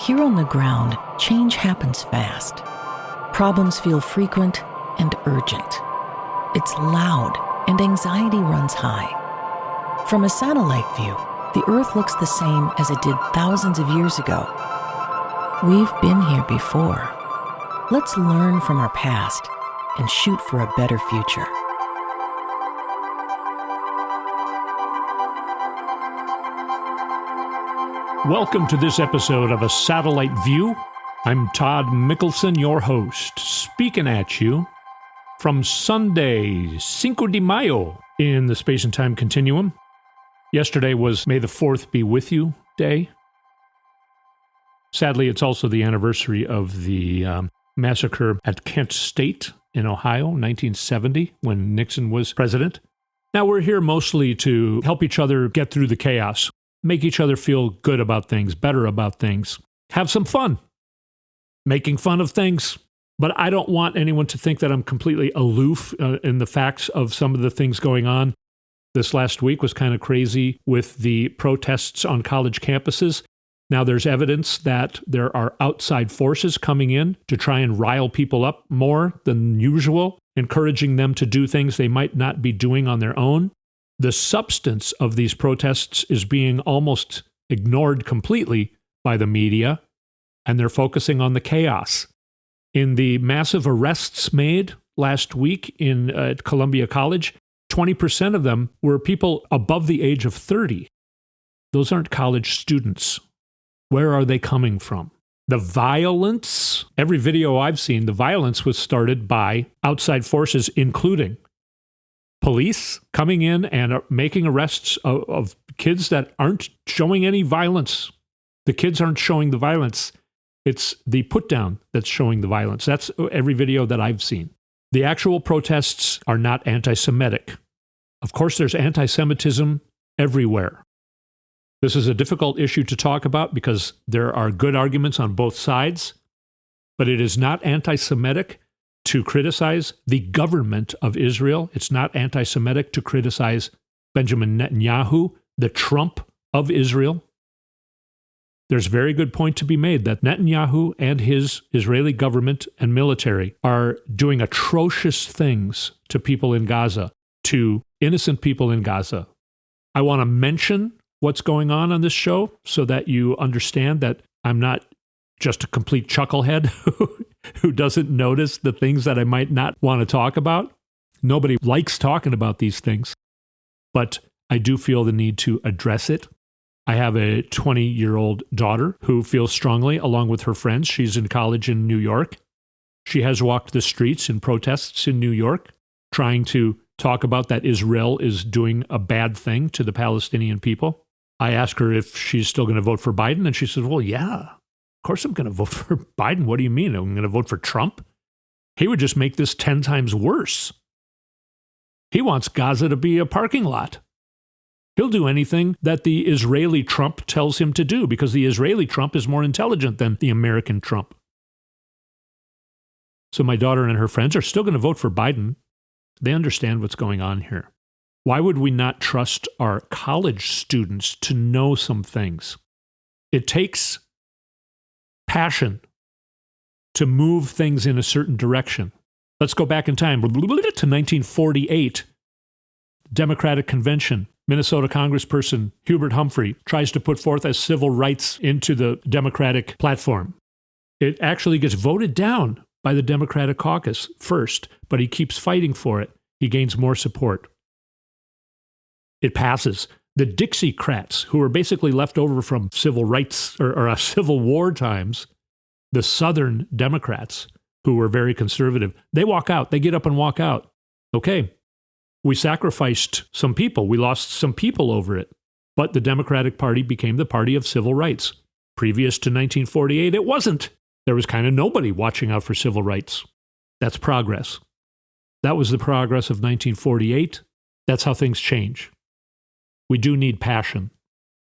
Here on the ground, change happens fast. Problems feel frequent and urgent. It's loud and anxiety runs high. From a satellite view, the Earth looks the same as it did thousands of years ago. We've been here before. Let's learn from our past and shoot for a better future. Welcome to this episode of A Satellite View. I'm Todd Mikkelson, your host, speaking at you from Sunday, Cinco de Mayo, in the space and time continuum. Yesterday was May the 4th be with you day. Sadly, it's also the anniversary of the massacre at Kent State in Ohio, 1970, when Nixon was president. Now, we're here mostly to help each other get through the chaos, make each other feel good about things, better about things, have some fun, making fun of things. But I don't want anyone to think that I'm completely aloof in the facts of some of the things going on. This last week was kind of crazy with the protests on college campuses. Now there's evidence that there are outside forces coming in to try and rile people up more than usual, encouraging them to do things they might not be doing on their own. The substance of these protests is being almost ignored completely by the media, and they're focusing on the chaos. In the massive arrests made last week at Columbia College, 20% of them were people above the age of 30. Those aren't college students. Where are they coming from? The violence, every video I've seen, the violence was started by outside forces, including police coming in and making arrests of kids that aren't showing any violence. The kids aren't showing the violence. It's the put down that's showing the violence. That's every video that I've seen. The actual protests are not anti-Semitic. Of course, there's anti-Semitism everywhere. This is a difficult issue to talk about because there are good arguments on both sides, but it is not anti-Semitic to criticize the government of Israel. It's not anti-Semitic to criticize Benjamin Netanyahu, the Trump of Israel. There's a very good point to be made that Netanyahu and his Israeli government and military are doing atrocious things to people in Gaza, to innocent people in Gaza. I want to mention what's going on this show so that you understand that I'm not just a complete chucklehead who doesn't notice the things that I might not want to talk about. Nobody likes talking about these things, but I do feel the need to address it. I have a 20-year-old daughter who feels strongly along with her friends. She's in college in New York. She has walked the streets in protests in New York, trying to talk about that Israel is doing a bad thing to the Palestinian people. I asked her if she's still going to vote for Biden, and she said, well, yeah. Of course I'm going to vote for Biden. What do you mean? I'm going to vote for Trump? He would just make this 10 times worse. He wants Gaza to be a parking lot. He'll do anything that the Israeli Trump tells him to do because the Israeli Trump is more intelligent than the American Trump. So my daughter and her friends are still going to vote for Biden. They understand what's going on here. Why would we not trust our college students to know some things? It takes passion to move things in a certain direction. Let's go back in time to 1948. Democratic Convention. Minnesota Congressperson Hubert Humphrey tries to put forth as civil rights into the Democratic platform. It actually gets voted down by the Democratic caucus first, but he keeps fighting for it. He gains more support. It passes. The Dixiecrats, who were basically left over from civil rights or Civil War times, the Southern Democrats, who were very conservative, they walk out. They get up and walk out. Okay, we sacrificed some people. We lost some people over it. But the Democratic Party became the party of civil rights. Previous to 1948, it wasn't. There was kind of nobody watching out for civil rights. That's progress. That was the progress of 1948. That's how things change. We do need passion.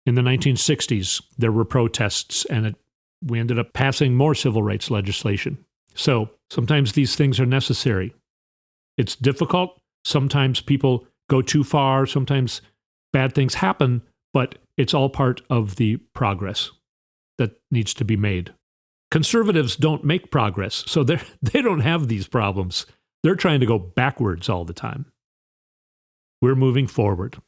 In the 1960s, there were protests, and we ended up passing more civil rights legislation. So sometimes these things are necessary. It's difficult. Sometimes people go too far. Sometimes bad things happen, but it's all part of the progress. that needs to be made. Conservatives don't make progress, so they don't have these problems. They're trying to go backwards all the time. We're moving forward.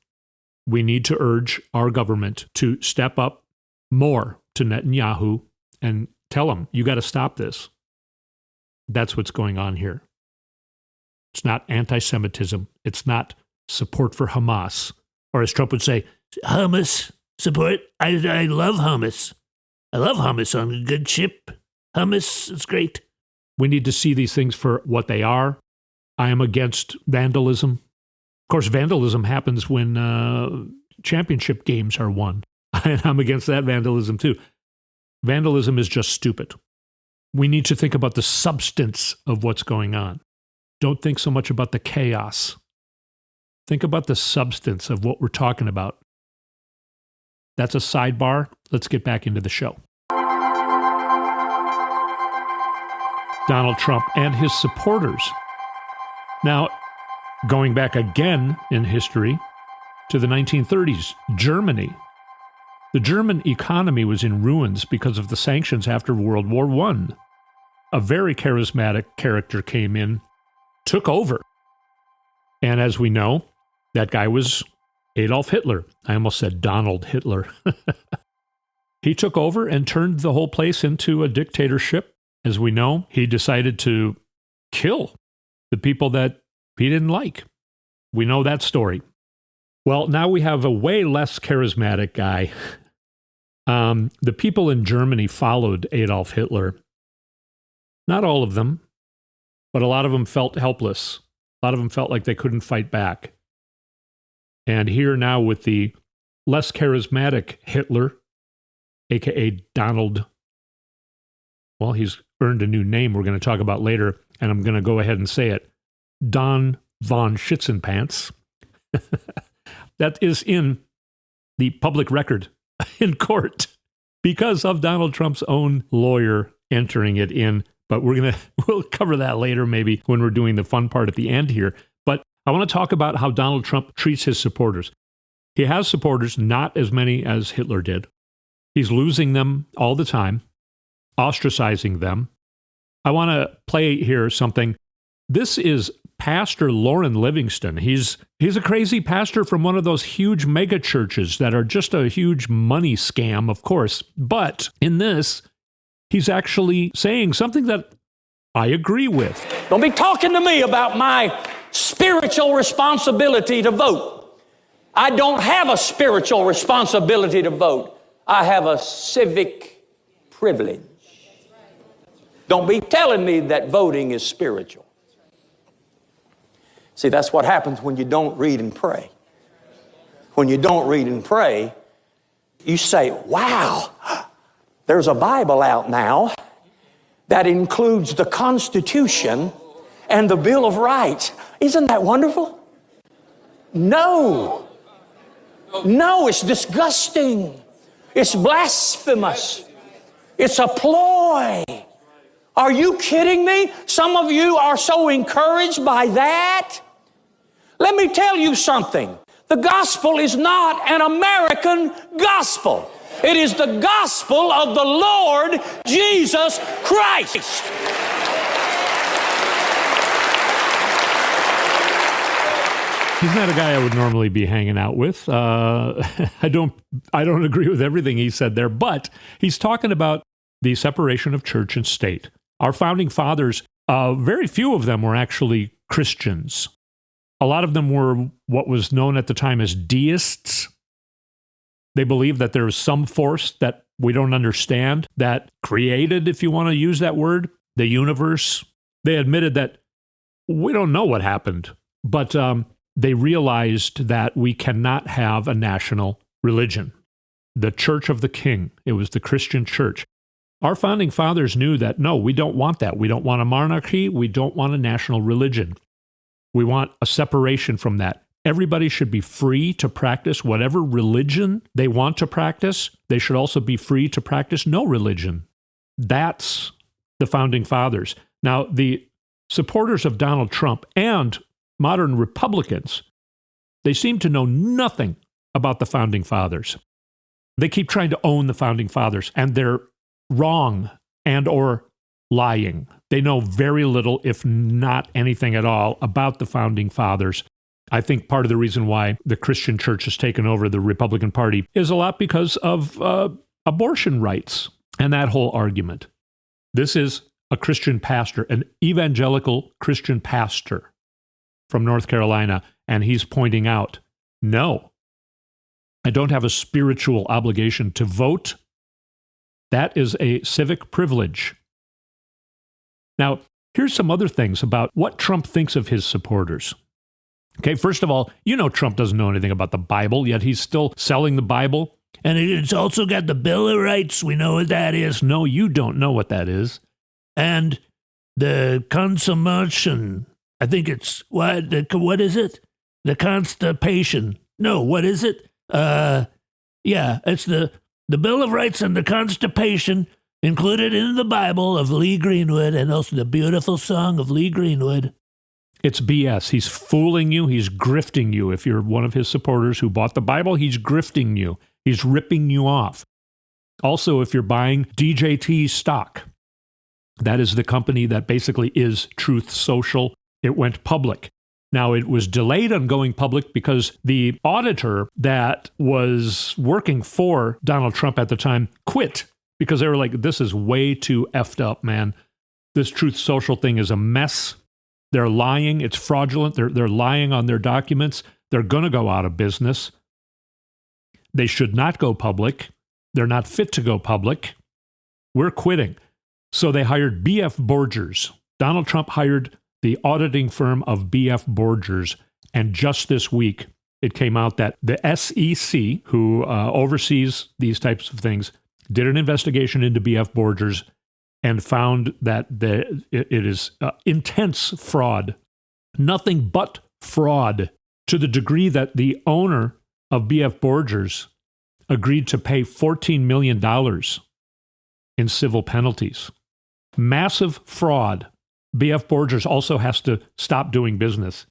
We need to urge our government to step up more to Netanyahu and tell him, you got to stop this. That's what's going on here. It's not anti-Semitism. It's not support for Hamas. Or as Trump would say, hummus support. I love hummus. I love hummus on a good chip. Hummus is great. We need to see these things for what they are. I am against vandalism. Of course, vandalism happens when championship games are won. And I'm against that vandalism too. Vandalism is just stupid. We need to think about the substance of what's going on. Don't think so much about the chaos. Think about the substance of what we're talking about. That's a sidebar. Let's get back into the show. Donald Trump and his supporters. Now, going back again in history to the 1930s, Germany. The German economy was in ruins because of the sanctions after World War I. A very charismatic character came in, took over. And as we know, that guy was Adolf Hitler. I almost said Donald Hitler. He took over and turned the whole place into a dictatorship. As we know, he decided to kill the people that he didn't like. We know that story. Well, now we have a way less charismatic guy. The people in Germany followed Adolf Hitler. Not all of them, but a lot of them felt helpless. A lot of them felt like they couldn't fight back. And here now with the less charismatic Hitler, a.k.a. Donald, well, he's earned a new name we're going to talk about later, and I'm going to go ahead and say it, Don von Schützenpants. That is in the public record in court because of Donald Trump's own lawyer entering it in. But we'll cover that later, maybe when we're doing the fun part at the end here. But I want to talk about how Donald Trump treats his supporters. He has supporters, not as many as Hitler did. He's losing them all the time, ostracizing them. I want to play here something. This is Pastor Lauren Livingston. He's a crazy pastor from one of those huge mega churches that are just a huge money scam, of course. But in this, he's actually saying something that I agree with. Don't be talking to me about my spiritual responsibility to vote. I don't have a spiritual responsibility to vote. I have a civic privilege. Don't be telling me that voting is spiritual. See, that's what happens when you don't read and pray. When you don't read and pray, you say, wow, there's a Bible out now that includes the Constitution and the Bill of Rights. Isn't that wonderful? No. No, it's disgusting. It's blasphemous. It's a ploy. Are you kidding me? Some of you are so encouraged by that. Let me tell you something. The gospel is not an American gospel. It is the gospel of the Lord Jesus Christ. He's not a guy I would normally be hanging out with. I don't agree with everything he said there, but he's talking about the separation of church and state. Our founding fathers, very few of them were actually Christians. A lot of them were what was known at the time as deists. They believed that there was some force that we don't understand that created, if you want to use that word, the universe. They admitted that we don't know what happened, but they realized that we cannot have a national religion. The Church of the King, it was the Christian church. Our founding fathers knew that, no, we don't want that. We don't want a monarchy. We don't want a national religion. We want a separation from that. Everybody should be free to practice whatever religion they want to practice. They should also be free to practice no religion. That's the founding fathers. Now, the supporters of Donald Trump and modern Republicans, they seem to know nothing about the founding fathers. They keep trying to own the founding fathers, and they're wrong and or lying. They know very little, if not anything at all, about the founding fathers. I think part of the reason why the Christian church has taken over the Republican Party is a lot because of abortion rights and that whole argument. This is a Christian pastor, an evangelical Christian pastor from North Carolina, and he's pointing out, no, I don't have a spiritual obligation to vote. That is a civic privilege. Now, here's some other things about what Trump thinks of his supporters. Okay, first of all, you know Trump doesn't know anything about the Bible, yet he's still selling the Bible. And it's also got the Bill of Rights. We know what that is. No, you don't know what that is. And the consummation, I think it's, what is it? The constipation. No, what is it? Yeah, it's the Bill of Rights and the constipation included in the Bible of Lee Greenwood, and also the beautiful song of Lee Greenwood. It's BS. He's fooling you. He's grifting you. If you're one of his supporters who bought the Bible, he's grifting you. He's ripping you off. Also, if you're buying DJT stock, that is the company that basically is Truth Social. It went public. Now, it was delayed on going public because the auditor that was working for Donald Trump at the time quit because they were like, this is way too effed up, man. This Truth Social thing is a mess. They're lying. It's fraudulent. They're lying on their documents. They're going to go out of business. They should not go public. They're not fit to go public. We're quitting. So they hired B.F. Borgers. Donald Trump hired the auditing firm of B.F. Borgers. And just this week, it came out that the SEC, who oversees these types of things, did an investigation into B.F. Borgers and found that it is intense fraud, nothing but fraud, to the degree that the owner of B.F. Borgers agreed to pay $14 million in civil penalties. Massive fraud. B.F. Borgers also has to stop doing business.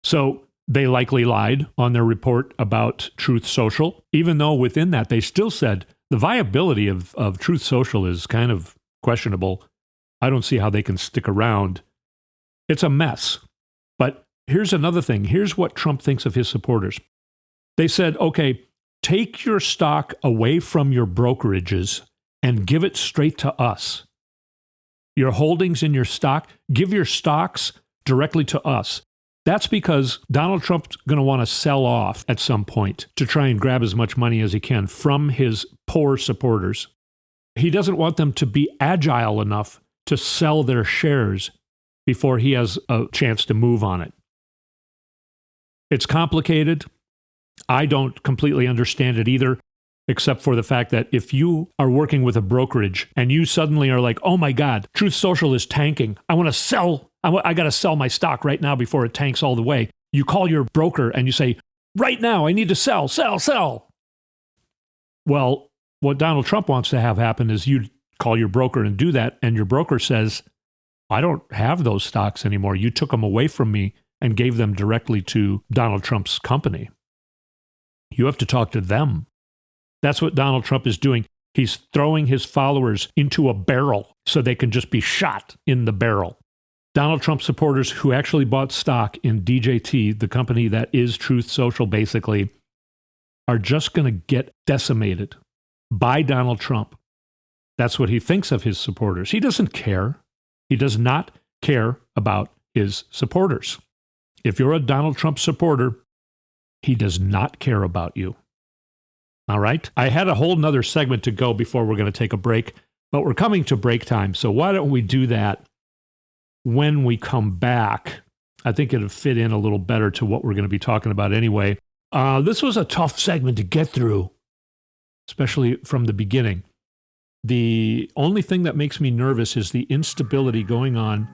So they likely lied on their report about Truth Social, even though within that they still said the viability of Truth Social is kind of questionable. I don't see how they can stick around. It's a mess. But here's another thing. Here's what Trump thinks of his supporters. They said, okay, take your stock away from your brokerages and give it straight to us. Your holdings in your stock, give your stocks directly to us. That's because Donald Trump's going to want to sell off at some point to try and grab as much money as he can from his poor supporters. He doesn't want them to be agile enough to sell their shares before he has a chance to move on it. It's complicated. I don't completely understand it either, except for the fact that if you are working with a brokerage and you suddenly are like, oh my God, Truth Social is tanking. I want to sell. I got to sell my stock right now before it tanks all the way. You call your broker and you say, right now, I need to sell. Well, what Donald Trump wants to have happen is you call your broker and do that, and your broker says, I don't have those stocks anymore. You took them away from me and gave them directly to Donald Trump's company. You have to talk to them. That's what Donald Trump is doing. He's throwing his followers into a barrel so they can just be shot in the barrel. Donald Trump supporters who actually bought stock in DJT, the company that is Truth Social basically, are just going to get decimated by Donald Trump. That's what he thinks of his supporters. He doesn't care. He does not care about his supporters. If you're a Donald Trump supporter, he does not care about you. All right? I had a whole nother segment to go before we're going to take a break, but we're coming to break time. So why don't we do that when we come back? I think it'll fit in a little better to what we're going to be talking about anyway. This was a tough segment to get through, especially from the beginning. The only thing that makes me nervous is the instability going on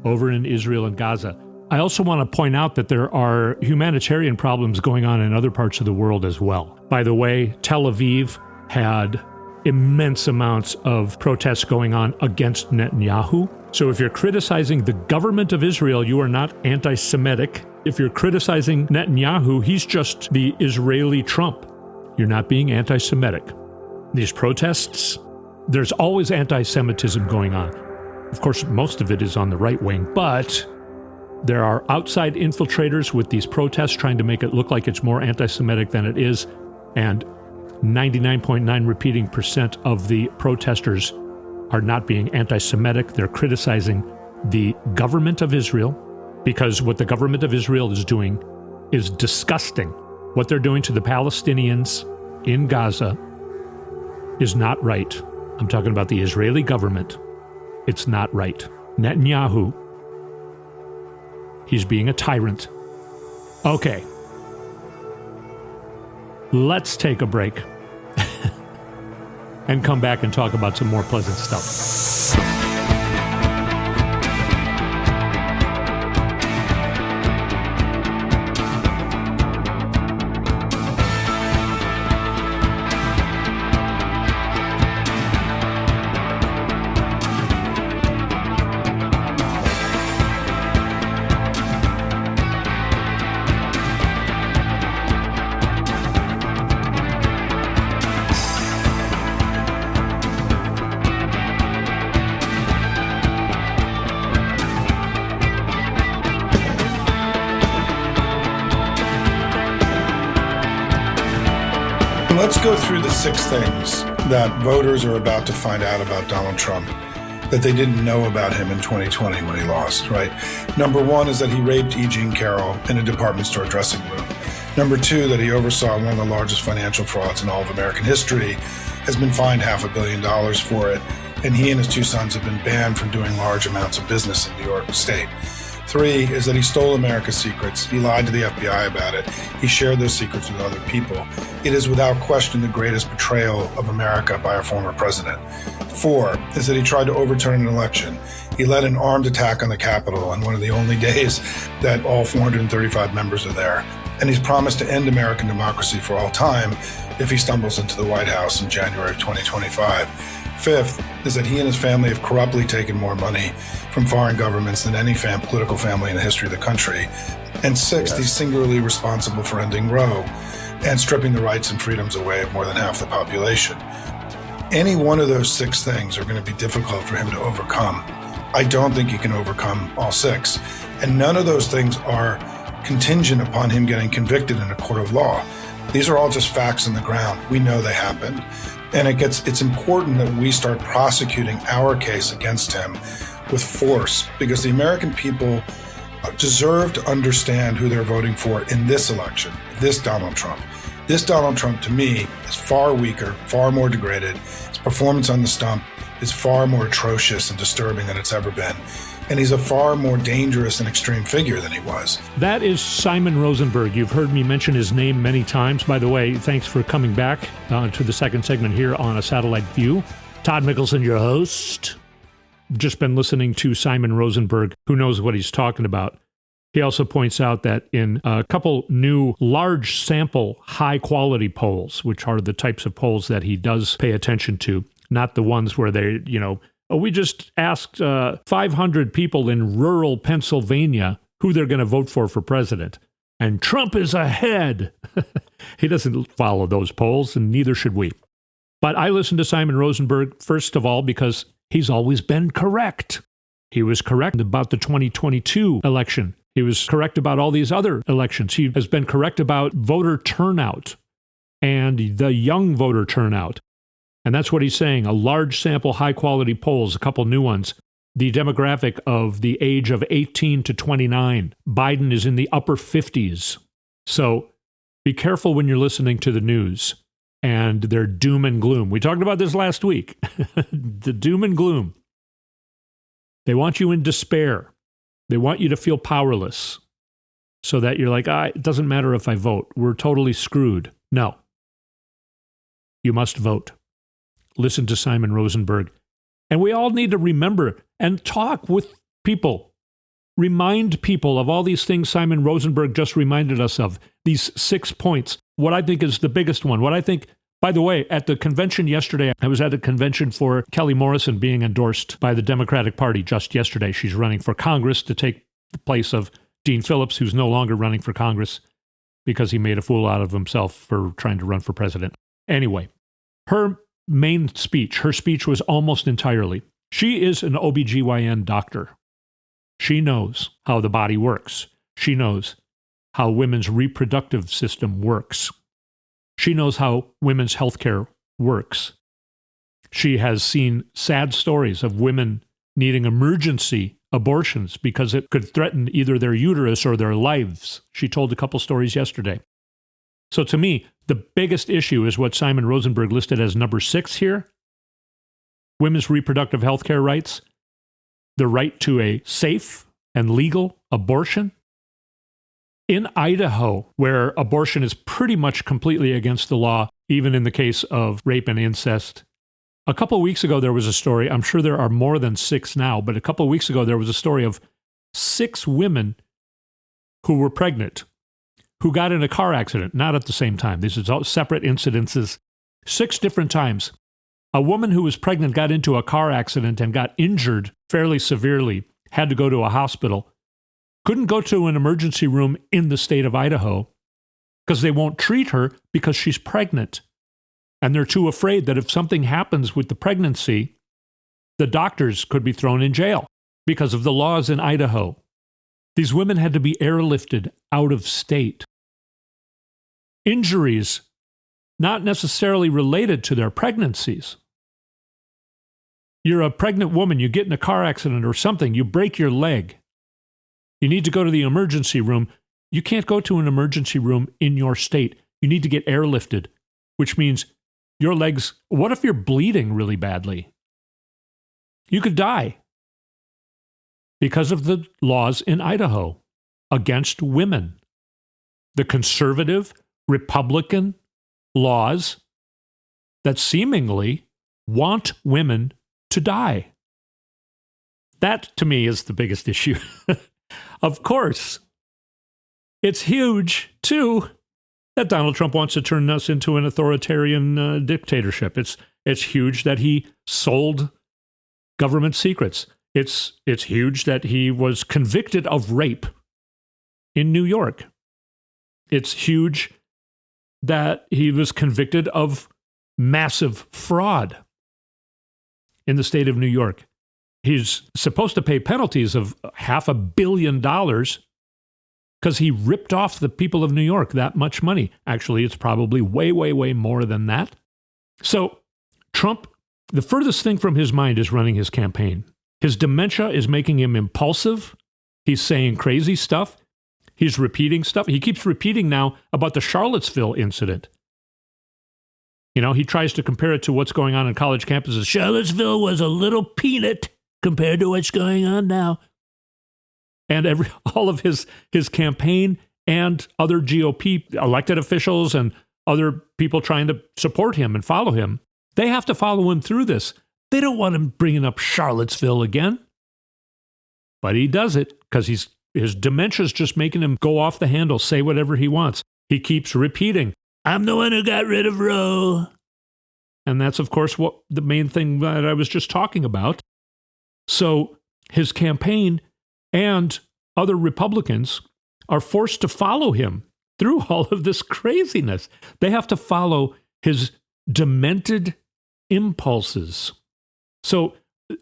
over in Israel and Gaza. I also want to point out that there are humanitarian problems going on in other parts of the world as well. By the way, Tel Aviv had immense amounts of protests going on against Netanyahu. So if you're criticizing the government of Israel, you are not anti-Semitic. If you're criticizing Netanyahu, he's just the Israeli Trump. You're not being anti-Semitic. These protests, There's always anti-Semitism going on. Of course, most of it is on the right wing, but there are outside infiltrators with these protests trying to make it look like it's more anti-Semitic than it is, and 99.9 repeating percent of the protesters are not being anti-Semitic. They're criticizing the government of Israel, because what the government of Israel is doing is disgusting. What they're doing to the Palestinians in Gaza is not right. I'm talking about the Israeli government. It's not right. Netanyahu, he's being a tyrant. Okay. Let's take a break and come back and talk about some more pleasant stuff. Let's go through the 6 things that voters are about to find out about Donald Trump that they didn't know about him in 2020 when he lost, right? Number 1 is that he raped E. Jean Carroll in a department store dressing room. Number 2, that he oversaw one of the largest financial frauds in all of American history, has been fined $500 million for it, and he and his 2 sons have been banned from doing large amounts of business in New York State. 3 is that he stole America's secrets. He lied to the FBI about it. He shared those secrets with other people. It is without question the greatest betrayal of America by a former president. 4 is that he tried to overturn an election. He led an armed attack on the Capitol on one of the only days that all 435 members are there. And he's promised to end American democracy for all time if he stumbles into the White House in January of 2025. 5th is that he and his family have corruptly taken more money from foreign governments than any political family in the history of the country. And 6th, he's singularly responsible for ending Roe and stripping the rights and freedoms away of more than half the population. Any one of those 6 things are going to be difficult for him to overcome. I don't think he can overcome all 6. And none of those things are contingent upon him getting convicted in a court of law. These are all just facts on the ground. We know they happened. And it's important that we start prosecuting our case against him with force, because the American people deserve to understand who they're voting for in this election, this Donald Trump. This Donald Trump, to me, is far weaker, far more degraded. His performance on the stump is far more atrocious and disturbing than it's ever been. And he's a far more dangerous and extreme figure than he was. That is Simon Rosenberg. You've heard me mention his name many times. By the way, thanks for coming back to the second segment here on A Satellite View. Todd Mikkelson, your host. Just been listening to Simon Rosenberg, who knows what he's talking about. He also points out that in a couple new large sample high-quality polls, which are the types of polls that he does pay attention to, not the ones where they, we just asked 500 people in rural Pennsylvania who they're going to vote for president, and Trump is ahead. He doesn't follow those polls, and neither should we. But I listen to Simon Rosenberg, first of all, because he's always been correct. He was correct about the 2022 election. He was correct about all these other elections. He has been correct about voter turnout and the young voter turnout. And that's what he's saying. A large sample, high-quality polls, a couple new ones. The demographic of the age of 18 to 29. Biden is in the upper 50s. So be careful when you're listening to the news and their doom and gloom. We talked about this last week. The doom and gloom. They want you in despair. They want you to feel powerless so that you're like, it doesn't matter if I vote. We're totally screwed. No. You must vote. Listen to Simon Rosenberg. And we all need to remember and talk with people. Remind people of all these things Simon Rosenberg just reminded us of. These 6 points. What I think is the biggest one. What I think, by the way, at the convention yesterday, I was at a convention for Kelly Morrison being endorsed by the Democratic Party just yesterday. She's running for Congress to take the place of Dean Phillips, who's no longer running for Congress because he made a fool out of himself for trying to run for president. Anyway, her main speech, her speech was almost entirely, she is an OBGYN doctor. She knows how the body works. She knows how women's reproductive system works. She knows how women's healthcare works. She has seen sad stories of women needing emergency abortions because it could threaten either their uterus or their lives. She told a couple stories yesterday. So to me, the biggest issue is what Simon Rosenberg listed as number 6 here. Women's reproductive health care rights, the right to a safe and legal abortion. In Idaho, where abortion is pretty much completely against the law, even in the case of rape and incest. A couple of weeks ago, there was a story, I'm sure there are more than 6 now, but a couple of weeks ago, there was a story of 6 women who were pregnant, who got in a car accident, not at the same time. These are all separate incidences, 6 different times. A woman who was pregnant got into a car accident and got injured fairly severely, had to go to a hospital, couldn't go to an emergency room in the state of Idaho because they won't treat her because she's pregnant. And they're too afraid that if something happens with the pregnancy, the doctors could be thrown in jail because of the laws in Idaho. These women had to be airlifted out of state. Injuries not necessarily related to their pregnancies. You're a pregnant woman, you get in a car accident or something, you break your leg. You need to go to the emergency room. You can't go to an emergency room in your state. You need to get airlifted, which means your legs, what if you're bleeding really badly? You could die because of the laws in Idaho against women. The conservative, Republican laws that seemingly want women to die. That, to me, is the biggest issue. Of course, it's huge, too, that Donald Trump wants to turn us into an authoritarian dictatorship. It's huge that he sold government secrets. It's huge that he was convicted of rape in New York. It's huge that he was convicted of massive fraud in the state of New York. He's supposed to pay penalties of $500 million because he ripped off the people of New York that much money. Actually, it's probably way, way, way more than that. So Trump, the furthest thing from his mind is running his campaign. His dementia is making him impulsive. He's saying crazy stuff. He's repeating stuff. He keeps repeating now about the Charlottesville incident. You know, he tries to compare it to what's going on in college campuses. Charlottesville was a little peanut compared to what's going on now. And all of his campaign and other GOP elected officials and other people trying to support him and follow him, they have to follow him through this. They don't want him bringing up Charlottesville again. But he does it because his dementia is just making him go off the handle, say whatever he wants. He keeps repeating, I'm the one who got rid of Roe. And that's, of course, what the main thing that I was just talking about. So his campaign and other Republicans are forced to follow him through all of this craziness. They have to follow his demented impulses. So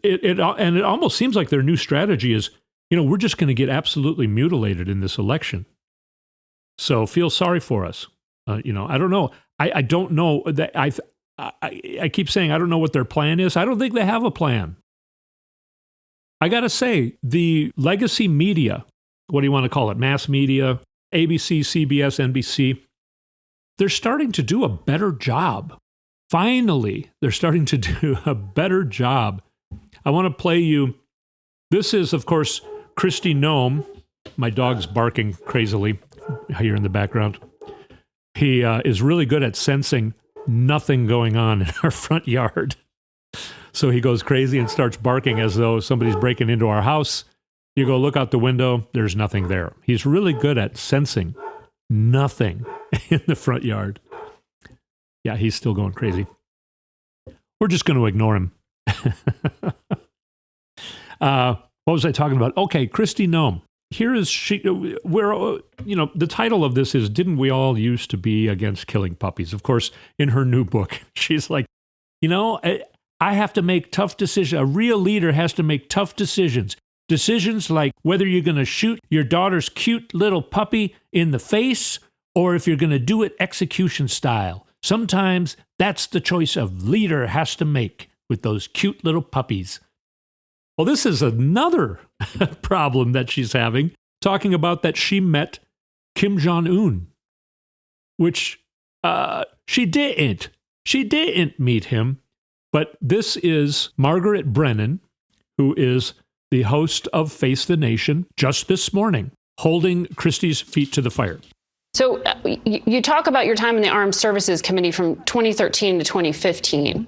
it almost seems like their new strategy is, we're just going to get absolutely mutilated in this election. So feel sorry for us. I don't know. I don't know that I keep saying I don't know what their plan is. I don't think they have a plan. I got to say, the legacy media, what do you want to call it? Mass media, ABC, CBS, NBC, they're starting to do a better job. Finally, they're starting to do a better job. I want to play you. This is, of course, Kristi Noem. My dog's barking crazily here in the background. He is really good at sensing nothing going on in our front yard. So he goes crazy and starts barking as though somebody's breaking into our house. You go look out the window, there's nothing there. He's really good at sensing nothing in the front yard. Yeah, he's still going crazy. We're just going to ignore him. What was I talking about? Okay, Kristi Noem. Here is the title of this is, Didn't We All Used to Be Against Killing Puppies? Of course, in her new book, she's like, You know, I have to make tough decisions. A real leader has to make tough decisions. Decisions like whether you're going to shoot your daughter's cute little puppy in the face or if you're going to do it execution style. Sometimes that's the choice a leader has to make with those cute little puppies. Well, this is another problem that she's having, talking about that she met Kim Jong-un, which she didn't. She didn't meet him. But this is Margaret Brennan, who is the host of Face the Nation, just this morning, holding Christie's feet to the fire. So you talk about your time in the Armed Services Committee from 2013 to 2015.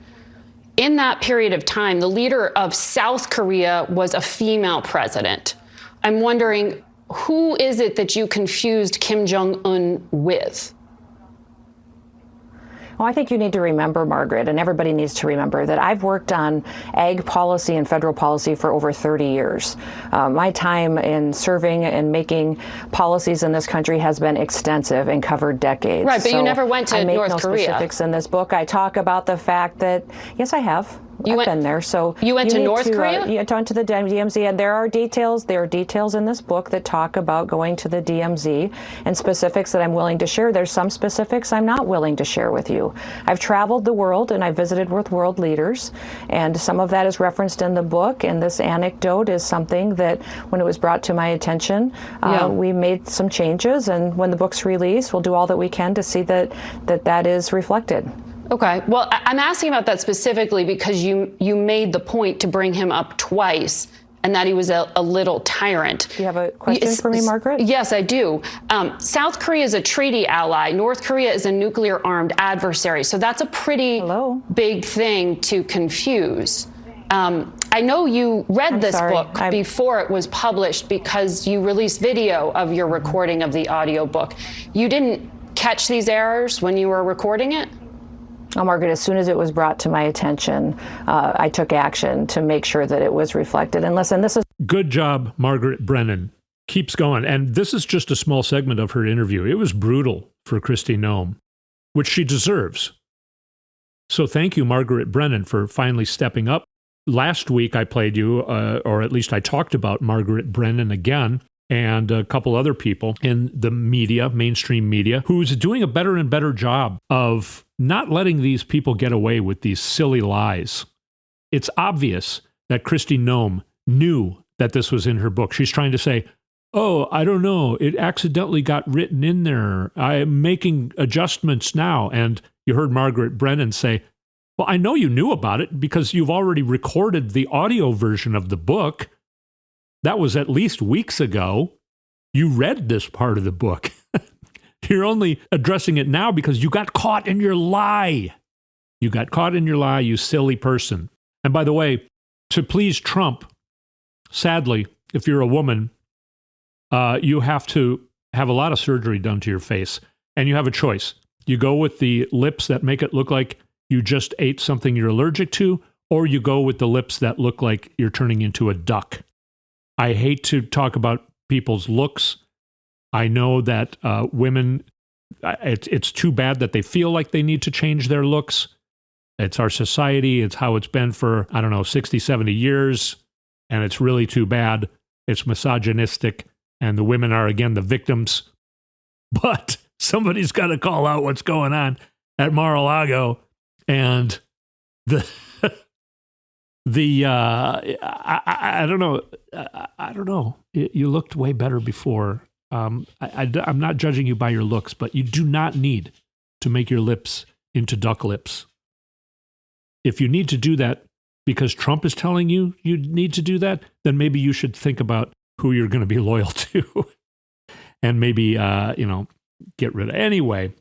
In that period of time, the leader of South Korea was a female president. I'm wondering, who is it that you confused Kim Jong-un with? Well, I think you need to remember, Margaret, and everybody needs to remember that I've worked on ag policy and federal policy for over 30 years. My time in serving and making policies in this country has been extensive and covered decades. Right, but you never went to North Korea. I make no specifics in this book. I talk about the fact that, yes, I have. I've been there. So you went to North Korea? You went to the DMZ, and there are details in this book that talk about going to the DMZ and specifics that I'm willing to share. There's some specifics I'm not willing to share with you. I've traveled the world and I've visited with world leaders, and some of that is referenced in the book, and this anecdote is something that when it was brought to my attention, we made some changes, and when the book's released, we'll do all that we can to see that is reflected. Okay. Well, I'm asking about that specifically because you made the point to bring him up twice and that he was a little tyrant. Do you have a question for me, Margaret? Yes, I do. South Korea is a treaty ally. North Korea is a nuclear-armed adversary. So that's a pretty big thing to confuse. I know you read this book before it was published because you released video of your recording of the audiobook. You didn't catch these errors when you were recording it? Oh, Margaret, as soon as it was brought to my attention, I took action to make sure that it was reflected. And listen, this is... Good job, Margaret Brennan. Keeps going. And this is just a small segment of her interview. It was brutal for Kristi Noem, which she deserves. So thank you, Margaret Brennan, for finally stepping up. Last week I played you, or at least I talked about Margaret Brennan again, and a couple other people in the media, mainstream media, who's doing a better and better job of not letting these people get away with these silly lies. It's obvious that Kristi Noem knew that this was in her book. She's trying to say, oh, I don't know, it accidentally got written in there. I'm making adjustments now. And you heard Margaret Brennan say, well, I know you knew about it because you've already recorded the audio version of the book. That was at least weeks ago. You read this part of the book. You're only addressing it now because you got caught in your lie. You got caught in your lie, you silly person. And by the way, to please Trump, sadly, if you're a woman, you have to have a lot of surgery done to your face. And you have a choice. You go with the lips that make it look like you just ate something you're allergic to, or you go with the lips that look like you're turning into a duck. I hate to talk about people's looks. I know that women, it's too bad that they feel like they need to change their looks. It's our society. It's how it's been for, 60, 70 years. And it's really too bad. It's misogynistic. And the women are, again, the victims. But somebody's got to call out what's going on at Mar-a-Lago. And I don't know. I don't know. You looked way better before. I'm not judging you by your looks, but you do not need to make your lips into duck lips. If you need to do that because Trump is telling you you need to do that, then maybe you should think about who you're going to be loyal to and maybe, get rid of. Anyway,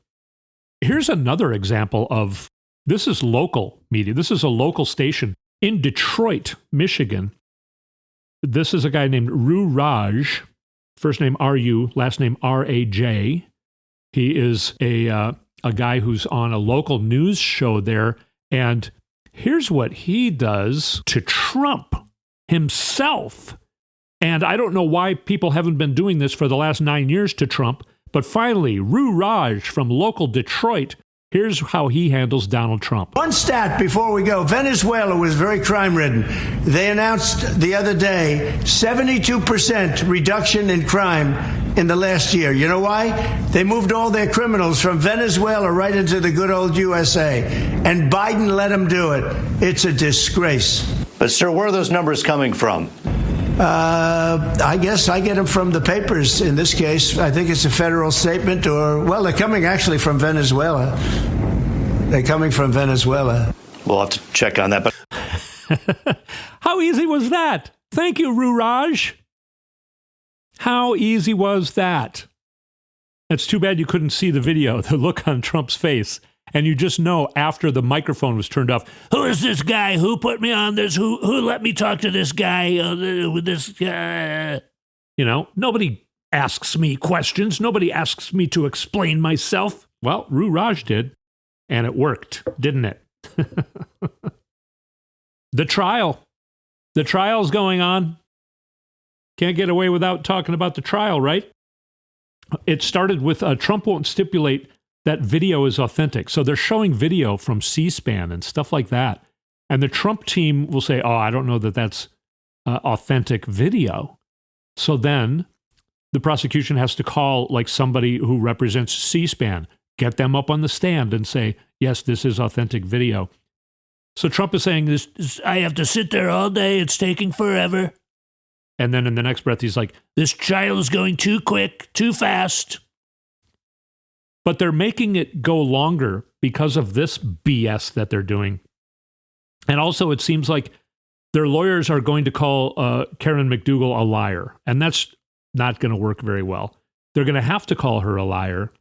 here's another example of, this is local media. This is a local station in Detroit, Michigan. This is a guy named Ru Raj, first name R-U, last name R-A-J. He is a guy who's on a local news show there, and here's what he does to Trump himself. And I don't know why people haven't been doing this for the last 9 years to Trump, but finally, Ru Raj from local Detroit, Here's how he handles Donald Trump. One stat before we go. Venezuela was very crime-ridden. They announced the other day 72% reduction in crime in the last year. You know why? They moved all their criminals from Venezuela right into the good old USA. And Biden let them do it. It's a disgrace. But, sir, where are those numbers coming from? I guess I get them from the papers. In this case, I think it's a federal statement they're coming actually from Venezuela. They're coming from Venezuela. We'll have to check on that. But How easy was that? Thank you, Ruraj. How easy was that? It's too bad you couldn't see the video, the look on Trump's face. And you just know after the microphone was turned off, who is this guy? Who put me on this? Who let me talk to this guy? With this guy? You know, nobody asks me questions. Nobody asks me to explain myself. Well, Ruraj did, and it worked, didn't it? The trial's going on. Can't get away without talking about the trial, right? It started with Trump won't stipulate that video is authentic. So they're showing video from C-SPAN and stuff like that. And the Trump team will say, I don't know that that's authentic video. So then the prosecution has to call like somebody who represents C-SPAN, get them up on the stand and say, yes, this is authentic video. So Trump is saying, this I have to sit there all day. It's taking forever. And then in the next breath, he's like, this trial is going too quick, too fast. But they're making it go longer because of this BS that they're doing. And also, it seems like their lawyers are going to call Karen McDougal a liar. And that's not going to work very well. They're going to have to call her a liar.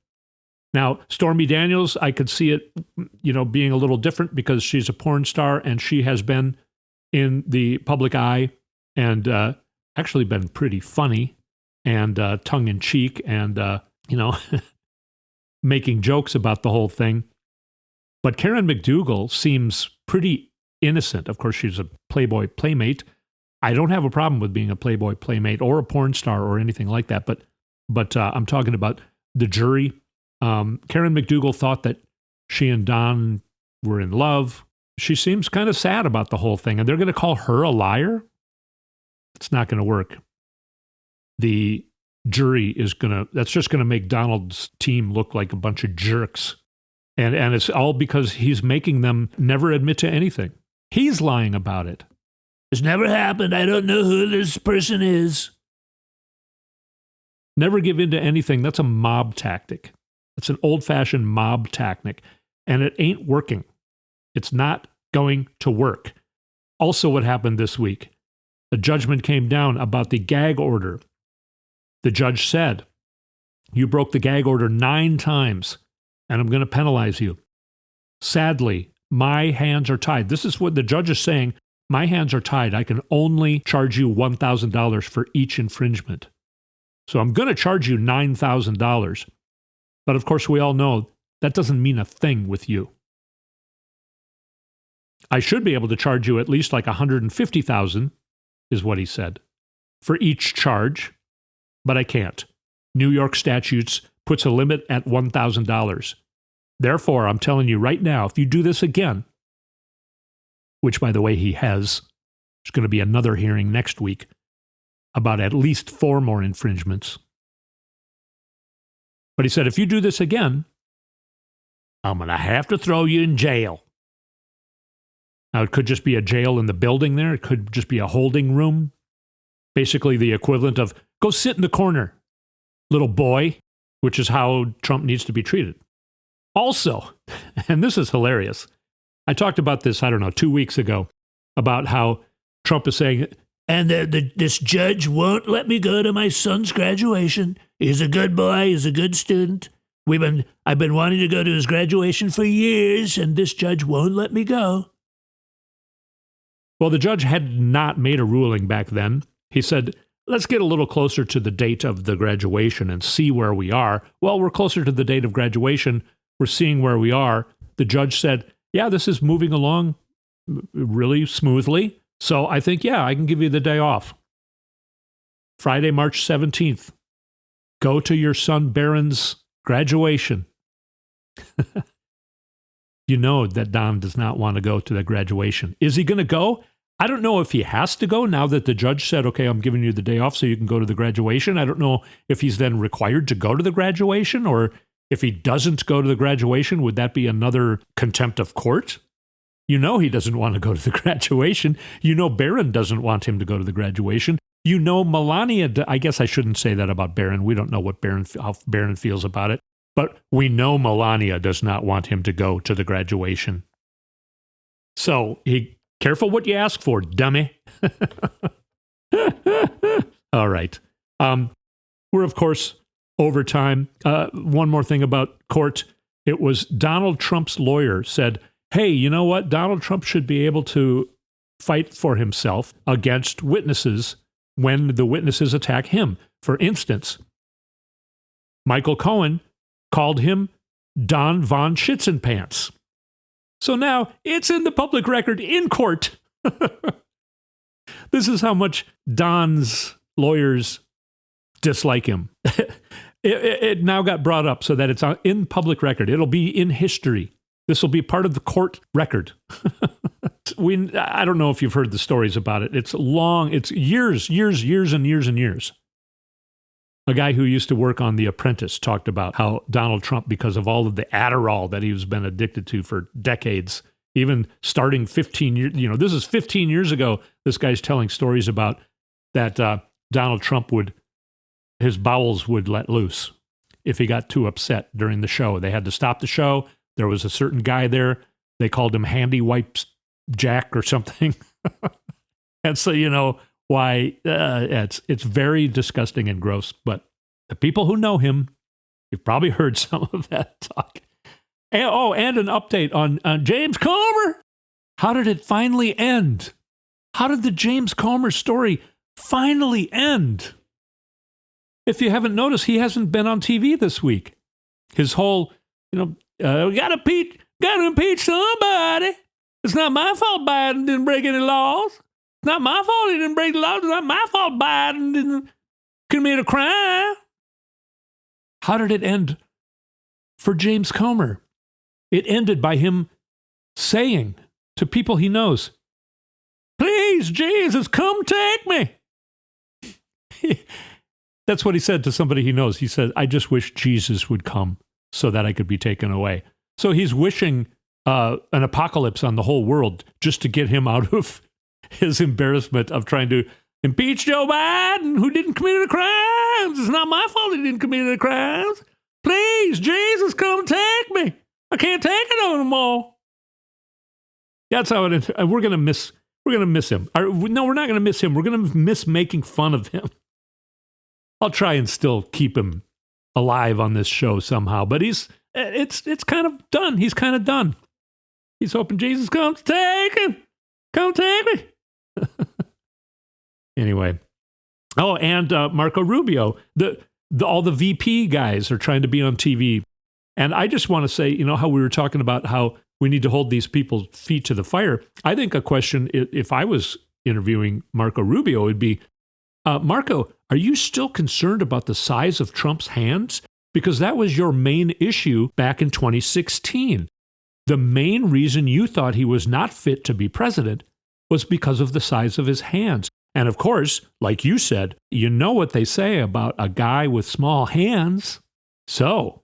Now, Stormy Daniels, I could see it, being a little different because she's a porn star and she has been in the public eye and actually been pretty funny and tongue-in-cheek and, making jokes about the whole thing. But Karen McDougal seems pretty innocent. Of course, she's a Playboy playmate. I don't have a problem with being a Playboy playmate or a porn star or anything like that. But I'm talking about the jury. Karen McDougal thought that she and Don were in love. She seems kind of sad about the whole thing. And they're going to call her a liar? It's not going to work. The jury that's just going to make Donald's team look like a bunch of jerks. And it's all because he's making them never admit to anything. He's lying about it. It's never happened. I don't know who this person is. Never give in to anything. That's a mob tactic. It's an old-fashioned mob tactic. And it ain't working. It's not going to work. Also, what happened this week? A judgment came down about the gag order. The judge said, you broke the gag order 9 times, and I'm going to penalize you. Sadly, my hands are tied. This is what the judge is saying. My hands are tied. I can only charge you $1,000 for each infringement. So I'm going to charge you $9,000. But of course, we all know that doesn't mean a thing with you. I should be able to charge you at least like $150,000, is what he said, for each charge. But I can't. New York statutes puts a limit at $1,000. Therefore, I'm telling you right now, if you do this again, which, by the way, he has, there's going to be another hearing next week about at least 4 more infringements. But he said, if you do this again, I'm going to have to throw you in jail. Now, it could just be a jail in the building there. It could just be a holding room. Basically the equivalent of, go sit in the corner, little boy, which is how Trump needs to be treated. Also, and this is hilarious, I talked about this, 2 weeks ago, about how Trump is saying, and this judge won't let me go to my son's graduation. He's a good boy. He's a good student. I've been wanting to go to his graduation for years, and this judge won't let me go. Well, the judge had not made a ruling back then. He said, let's get a little closer to the date of the graduation and see where we are. Well, we're closer to the date of graduation. We're seeing where we are. The judge said, yeah, this is moving along really smoothly. So I think, yeah, I can give you the day off. Friday, March 17th. Go to your son Barron's graduation. you know that Don does not want to go to the graduation. Is he going to go? I don't know if he has to go now that the judge said, okay, I'm giving you the day off so you can go to the graduation. I don't know if he's then required to go to the graduation, or if he doesn't go to the graduation, would that be another contempt of court? You know he doesn't want to go to the graduation. You know Barron doesn't want him to go to the graduation. You know Melania, I guess I shouldn't say that about Barron. We don't know how Barron feels about it. But we know Melania does not want him to go to the graduation. So, careful what you ask for, dummy. All right. We're, of course, over time. One more thing about court. It was Donald Trump's lawyer said, hey, you know what? Donald Trump should be able to fight for himself against witnesses when the witnesses attack him. For instance, Michael Cohen called him Don Von Schitzenpants. So now it's in the public record in court. This is how much Don's lawyers dislike him. It now got brought up so that it's in public record. It'll be in history. This will be part of the court record. I don't know if you've heard the stories about it. It's long. It's years and years. A guy who used to work on The Apprentice talked about how Donald Trump, because of all of the Adderall that he's been addicted to for decades, even starting 15 years, this is 15 years ago, this guy's telling stories about that Donald Trump his bowels would let loose if he got too upset during the show. They had to stop the show. There was a certain guy there. They called him Handy Wipes Jack or something. And so, why it's very disgusting and gross, but the people who know him, you've probably heard some of that talk. And an update on James Comer. How did it finally end? How did the James Comer story finally end? If you haven't noticed, he hasn't been on TV this week. His whole, we gotta impeach somebody. It's not my fault Biden didn't break any laws. It's not my fault he didn't break the law. It's not my fault Biden didn't commit a crime. How did it end for James Comer? It ended by him saying to people he knows, please, Jesus, come take me. That's what he said to somebody he knows. He said, I just wish Jesus would come so that I could be taken away. So he's wishing an apocalypse on the whole world just to get him out of his embarrassment of trying to impeach Joe Biden, who didn't commit any crimes. It's not my fault he didn't commit any crimes. Please, Jesus, come take me. I can't take it no more. That's how it is. We're gonna miss him. No, we're not gonna miss him. We're gonna miss making fun of him. I'll try and still keep him alive on this show somehow, but it's kind of done. He's kind of done. He's hoping Jesus comes take him. Come take me. Anyway. Oh, and Marco Rubio. All the VP guys are trying to be on TV. And I just want to say, how we were talking about how we need to hold these people's feet to the fire. I think a question, if I was interviewing Marco Rubio, would be, Marco, are you still concerned about the size of Trump's hands? Because that was your main issue back in 2016. The main reason you thought he was not fit to be president was because of the size of his hands. And of course, like you said, you know what they say about a guy with small hands. So,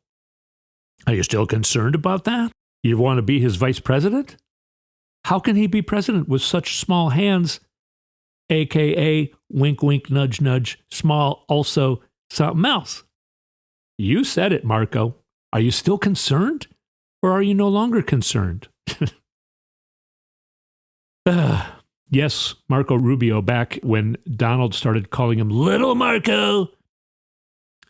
are you still concerned about that? You want to be his vice president? How can he be president with such small hands? AKA, wink, wink, nudge, nudge, small, also something else. You said it, Marco. Are you still concerned? Or are you no longer concerned? Yes, Marco Rubio, back when Donald started calling him Little Marco,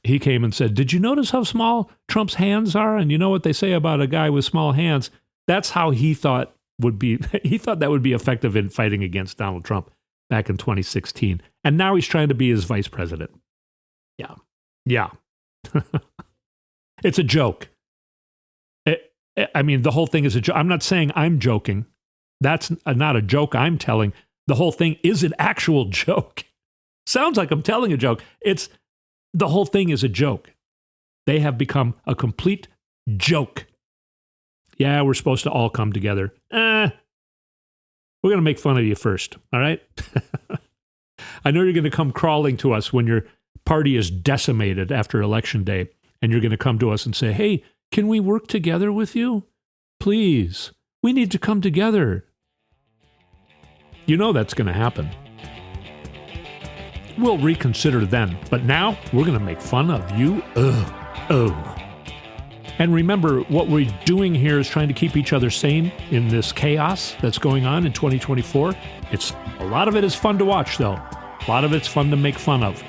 he came and said, did you notice how small Trump's hands are? And you know what they say about a guy with small hands? That's how he thought that would be effective in fighting against Donald Trump back in 2016. And now he's trying to be his vice president. Yeah. It's a joke. The whole thing is a joke. I'm not saying I'm joking. That's not a joke I'm telling. The whole thing is an actual joke. Sounds like I'm telling a joke. The whole thing is a joke. They have become a complete joke. Yeah, we're supposed to all come together. We're going to make fun of you first, all right? I know you're going to come crawling to us when your party is decimated after Election Day, and you're going to come to us and say, hey, can we work together with you? Please, we need to come together. You know that's going to happen. We'll reconsider then, but now we're going to make fun of you. And remember, what we're doing here is trying to keep each other sane in this chaos that's going on in 2024. A lot of it is fun to watch, though. A lot of it's fun to make fun of.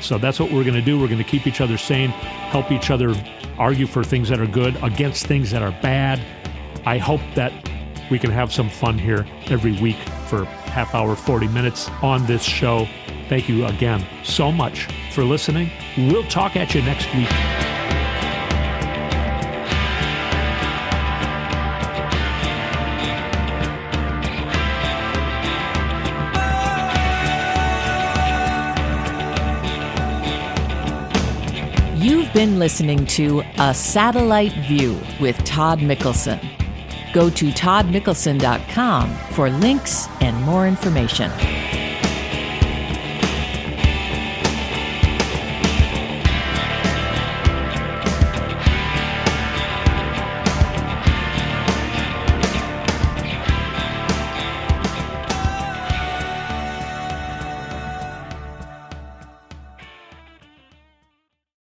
So that's what we're going to do. We're going to keep each other sane, help each other argue for things that are good against things that are bad. I hope that we can have some fun here every week for half hour, 40 minutes on this show. Thank you again so much for listening. We'll talk at you next week. You've been listening to A Satellite View with Todd Mikkelson. Go to toddmikkelson.com for links and more information.